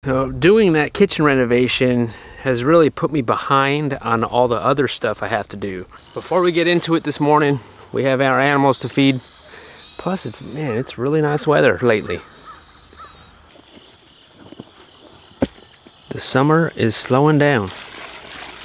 So doing that kitchen renovation has really put me behind on all the other stuff I have to do. Before we get into it this morning, we have our animals to feed. Plus it's really nice weather lately. The summer is slowing down.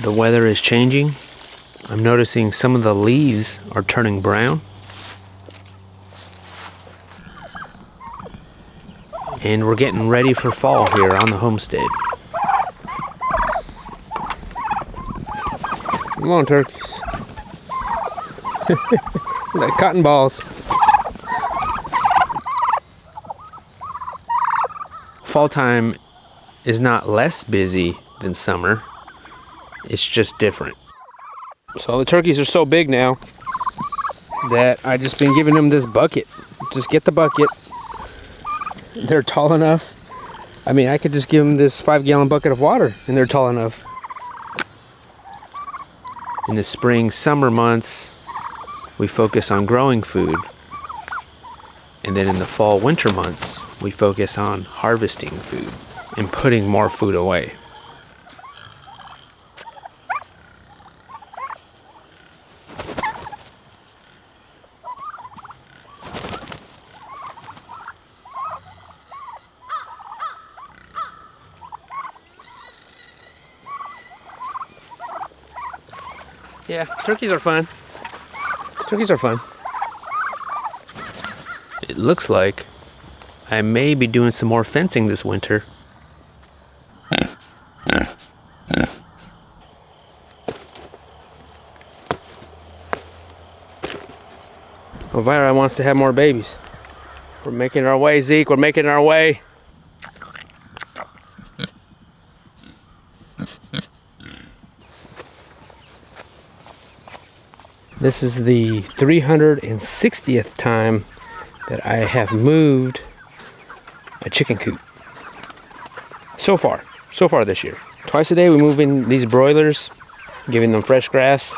The weather is changing. I'm noticing some of the leaves are turning brown. And we're getting ready for fall here on the homestead. Come on, turkeys. Like cotton balls. Fall time is not less busy than summer. It's just different. So the turkeys are so big now that I just been giving them this bucket. Just get the bucket. They're tall enough. I mean, I could just give them this 5-gallon bucket of water and they're tall enough. In the spring, summer months, we focus on growing food. And then in the fall, winter months, we focus on harvesting food and putting more food away. Yeah, turkeys are fun. Turkeys are fun. It looks like I may be doing some more fencing this winter. Elvira wants to have more babies. We're making our way, Zeke. We're making our way. This is the 360th time that I have moved a chicken coop. So far this year. Twice a day we move in these broilers, giving them fresh grass.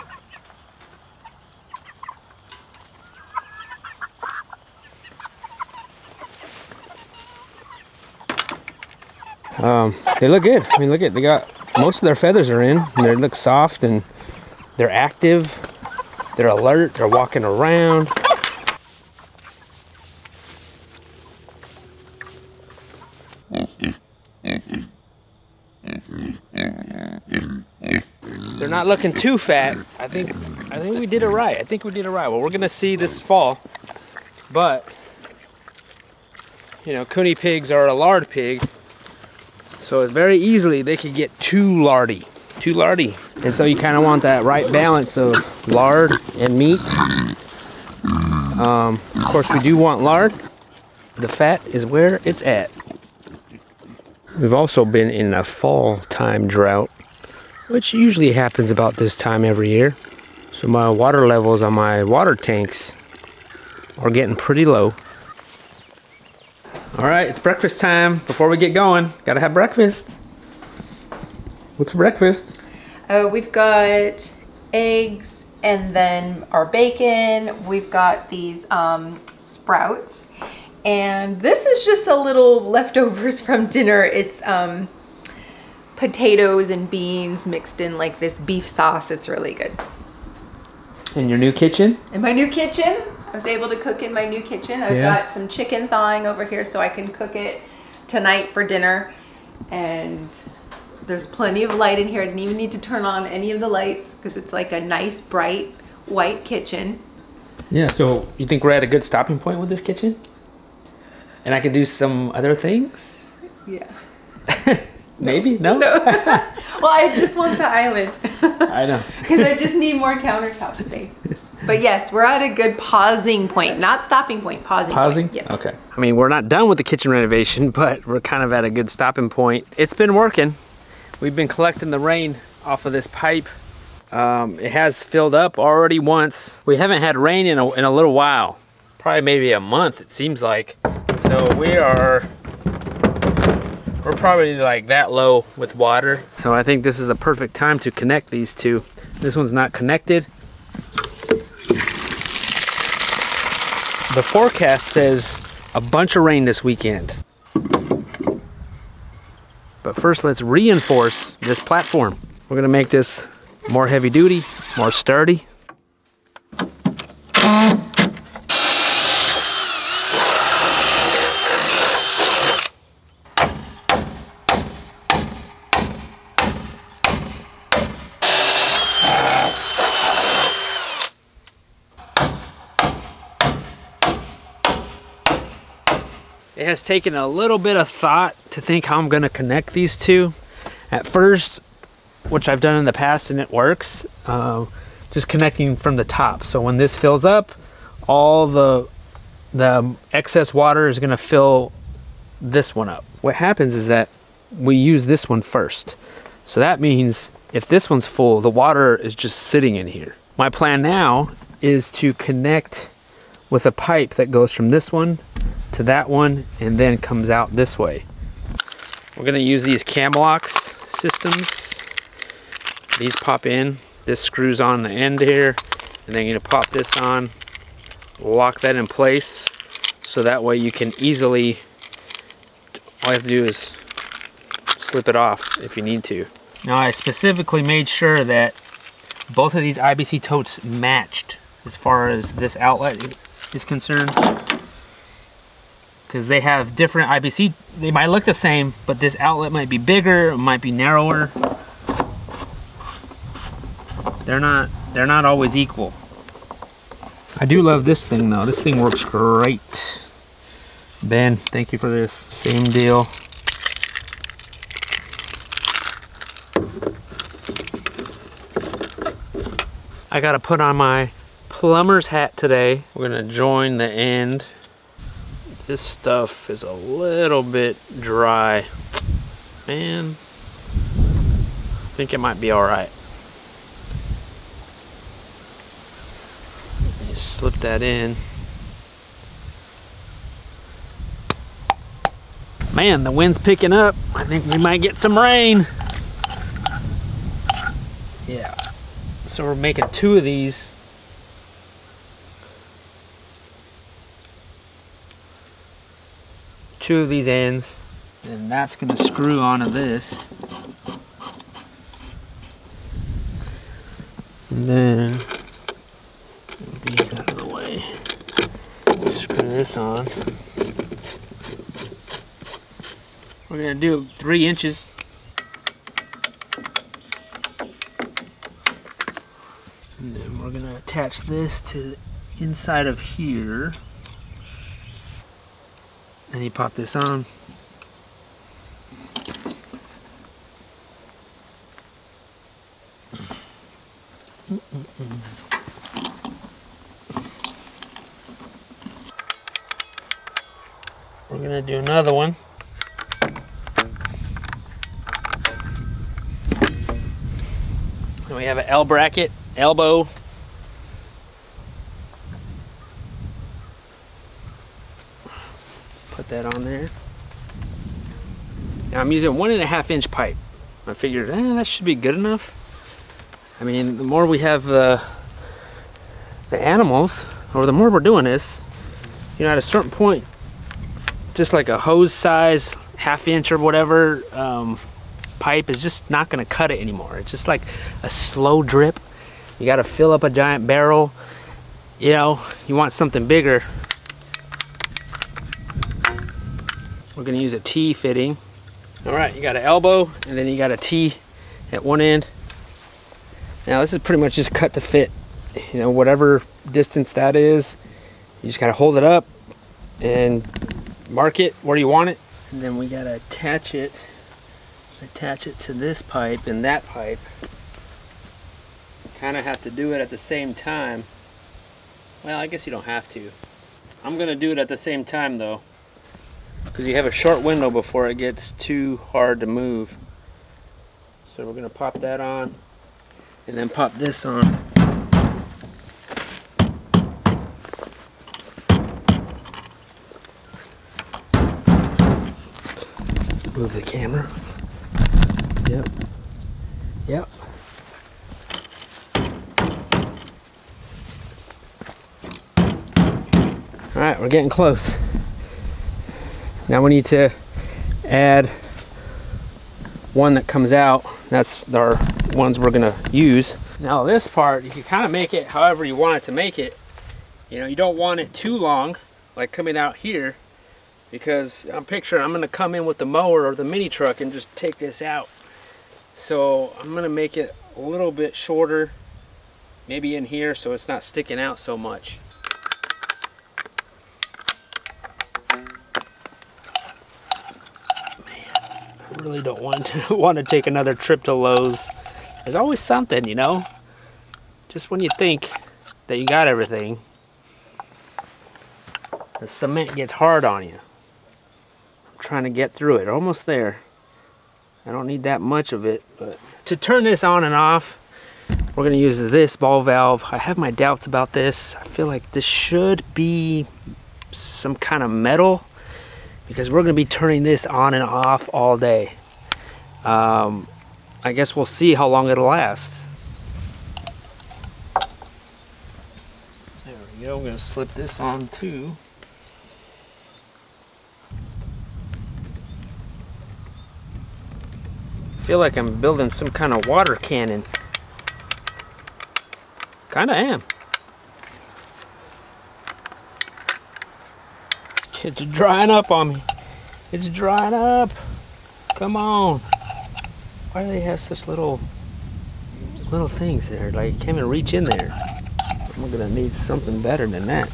They look good. I mean, look at, they got, most of their feathers are in, and they look soft and they're active. They're alert, they're walking around. They're not looking too fat. I think we did it right. I think we did it right. Well, we're gonna see this fall, but you know, Coney pigs are a lard pig, so very easily they could get too lardy. And so you kind of want that right balance of lard and meat. Of course we do want lard. The fat is where it's at. We've also been in a fall time drought, which usually happens about this time every year. So my water levels on my water tanks are getting pretty low. All right, it's breakfast time. Before we get going, gotta have breakfast. What's for breakfast? We've got eggs and then our bacon. We've got these sprouts. And this is just a little leftovers from dinner. It's potatoes and beans mixed in like this beef sauce. It's really good. In your new kitchen? In my new kitchen. I was able to cook in my new kitchen. I've got some chicken thawing over here so I can cook it tonight for dinner. And there's plenty of light in here. I didn't even need to turn on any of the lights because it's like a nice bright white kitchen. Yeah, so you think we're at a good stopping point with this kitchen? And I could do some other things? Yeah. Maybe? No? No. Well, I just want the island. I know. Because I just need more countertop space. But yes, we're at a good pausing point. Not stopping point, pausing point. Yes. Okay. I mean, we're not done with the kitchen renovation, but we're kind of at a good stopping point. It's been working. We've been collecting the rain off of this pipe. It has filled up already once. We haven't had rain in a little while. Probably maybe a month, it seems like. So we're probably like that low with water. So I think this is a perfect time to connect these two. This one's not connected. The forecast says a bunch of rain this weekend. But first, let's reinforce this platform. We're gonna make this more heavy duty, more sturdy. It has taken a little bit of thought to think how I'm gonna connect these two. At first, which I've done in the past and it works, just connecting from the top. So when this fills up, all the excess water is gonna fill this one up. What happens is that we use this one first. So that means if this one's full, the water is just sitting in here. My plan now is to connect with a pipe that goes from this one to that one and then comes out this way. We're gonna use these Camlocks systems. These pop in, this screws on the end here, and then you're gonna pop this on, lock that in place, so that way you can easily, all you have to do is slip it off if you need to. Now I specifically made sure that both of these IBC totes matched as far as this outlet is concerned, because they have different IBC. They might look the same, but this outlet might be bigger, it might be narrower. They're not always equal. I do love this thing though. This thing works great. Ben, thank you for this. Same deal. I gotta put on my plumber's hat today. We're gonna join the end. This stuff is a little bit dry. Man, I think it might be all right. Just slip that in. Man, the wind's picking up. I think we might get some rain. Yeah. So we're making 2 of these. Two of these ends, and that's going to screw onto this. And then move these out of the way. Screw this on. We're going to do 3 inches. And then we're going to attach this to the inside of here. And you pop this on. We're gonna do another one. And we have an L bracket, elbow. Put that on there. Now I'm using 1.5 inch pipe. I figured that should be good enough. I mean, the more we have the animals, or the more we're doing this, you know, at a certain point, just like a hose size, 1/2 inch or whatever pipe is just not gonna cut it anymore. It's just like a slow drip. You gotta fill up a giant barrel. You know, you want something bigger. We're gonna use a T fitting. All right, you got an elbow and then you got a T at one end. Now this is pretty much just cut to fit. You know, whatever distance that is, you just gotta hold it up and mark it where you want it. And then we gotta attach it to this pipe and that pipe. Kind of have to do it at the same time. Well, I guess you don't have to. I'm gonna do it at the same time though, because you have a short window before it gets too hard to move. So we're gonna pop that on and then pop this on. Move the camera. Yep. Yep. All right, we're getting close. Now we need to add one that comes out. That's our ones we're gonna use. Now this part, you can kind of make it however you want it to make it. You know, you don't want it too long, like coming out here, because I'm picturing I'm gonna come in with the mower or the mini truck and just take this out. So I'm gonna make it a little bit shorter, maybe in here, so it's not sticking out so much. I really don't want to take another trip to Lowe's. There's always something, you know. Just when you think that you got everything, the cement gets hard on you. I'm trying to get through it. Almost there. I don't need that much of it, but to turn this on and off, we're going to use this ball valve. I have my doubts about this. I feel like this should be some kind of metal, because we're going to be turning this on and off all day. I guess we'll see how long it'll last. There we go. I'm going to slip this on too. I feel like I'm building some kind of water cannon. Kinda am. It's drying up on me. It's drying up. Come on. Why do they have such little things there? Like, you can't even reach in there. I'm gonna need something better than that.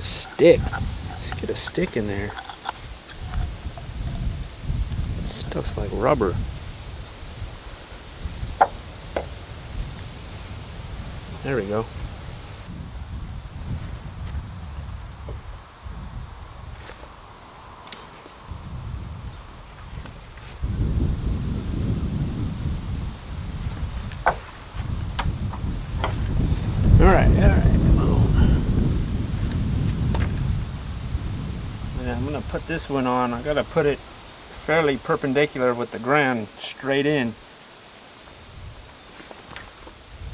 A stick. Let's get a stick in there. Stuff's like rubber. There we go. All right, come on. Yeah, I'm gonna put this one on. I gotta put it fairly perpendicular with the ground, straight in.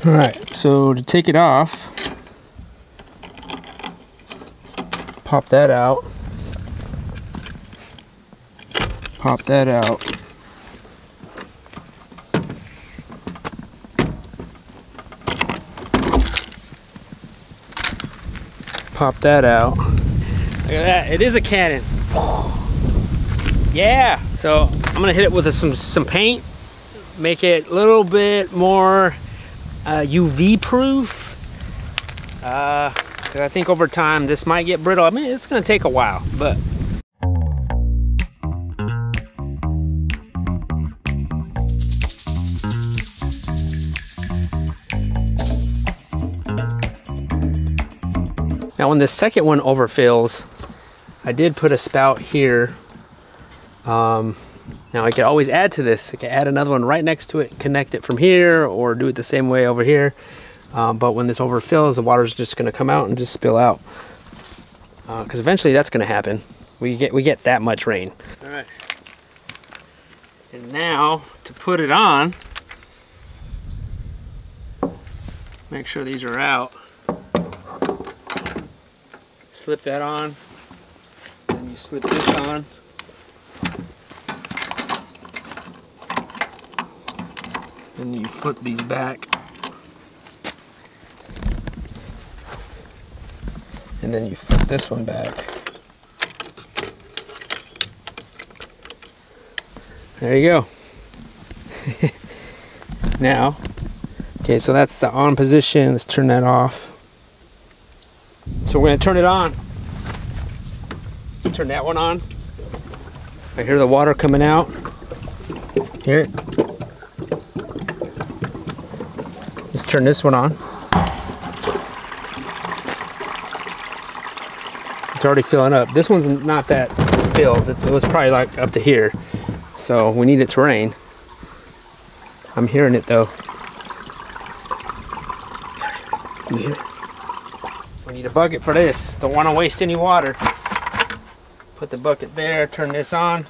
All right, so to take it off, pop that out, pop that out, pop that out. Look at that, it is a cannon. Yeah, so I'm gonna hit it with some paint, make it a little bit more UV proof, because I think over time this might get brittle. I mean, it's gonna take a while, but now when this second one overfills, I did put a spout here. Now I could always add to this. I could add another one right next to it, connect it from here, or do it the same way over here. But when this overfills, the water's just going to come out and just spill out. Because eventually that's going to happen. We get that much rain. All right. And now to put it on, make sure these are out. Slip that on. Then you slip this on. And you flip these back, and then you flip this one back. There you go. Now, okay, so that's the on position. Let's turn that off. So we're going to turn it on. Turn that one on. I hear the water coming out. Hear it? Let's turn this one on. It's already filling up. This one's not that filled. It was probably like up to here. So we need it to rain. I'm hearing it though. You hear it? We need a bucket for this. Don't want to waste any water. Put the bucket there, turn this on.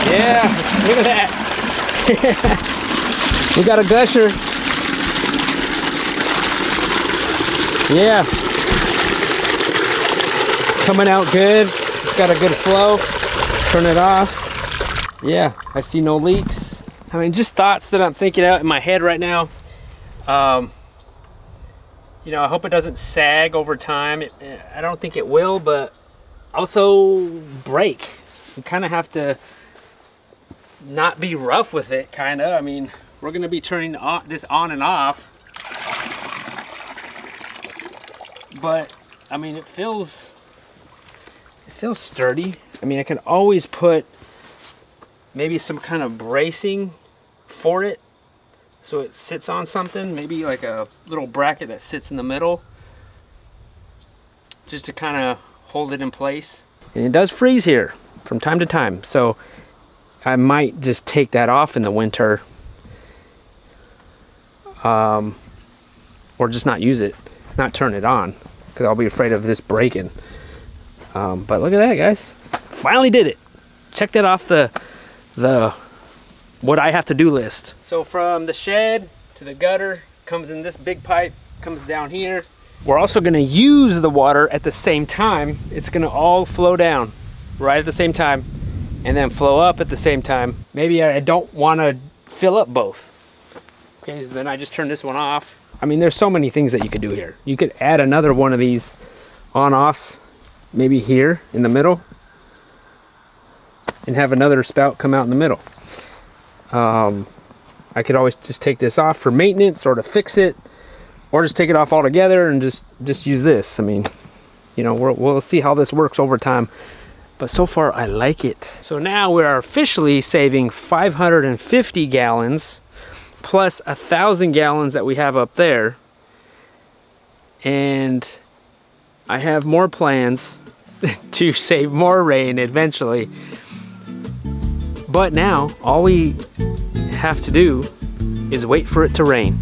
Yeah, look at that. We got a gusher. Yeah. Coming out good. It's got a good flow. Turn it off. Yeah, I see no leaks. I mean, just thoughts that I'm thinking out in my head right now. You know, I hope it doesn't sag over time. I don't think it will, but also break. You kind of have to not be rough with it, kind of. I mean, we're going to be turning this on and off. But, I mean, it feels sturdy. I mean, I can always put maybe some kind of bracing for it so it sits on something, maybe like a little bracket that sits in the middle, just to kind of hold it in place. And it does freeze here from time to time, so I might just take that off in the winter, or just not use it, not turn it on, because I'll be afraid of this breaking. But look at that, guys, finally did it. Check that off the what I have to do list. So from the shed to the gutter comes in this big pipe, comes down here. We're also going to use the water at the same time. It's going to all flow down right at the same time and then flow up at the same time. Maybe I don't want to fill up both. Okay, so then I just turn this one off. I mean, there's so many things that you could do here. You could add another one of these on-offs, maybe here in the middle, and have another spout come out in the middle. I could always just take this off for maintenance or to fix it, or just take it off altogether and just use this. I mean, you know, we'll see how this works over time, but so far I like it. So now we are officially saving 550 gallons plus 1,000 gallons that we have up there, and I have more plans to save more rain eventually. But now all we have to do is wait for it to rain.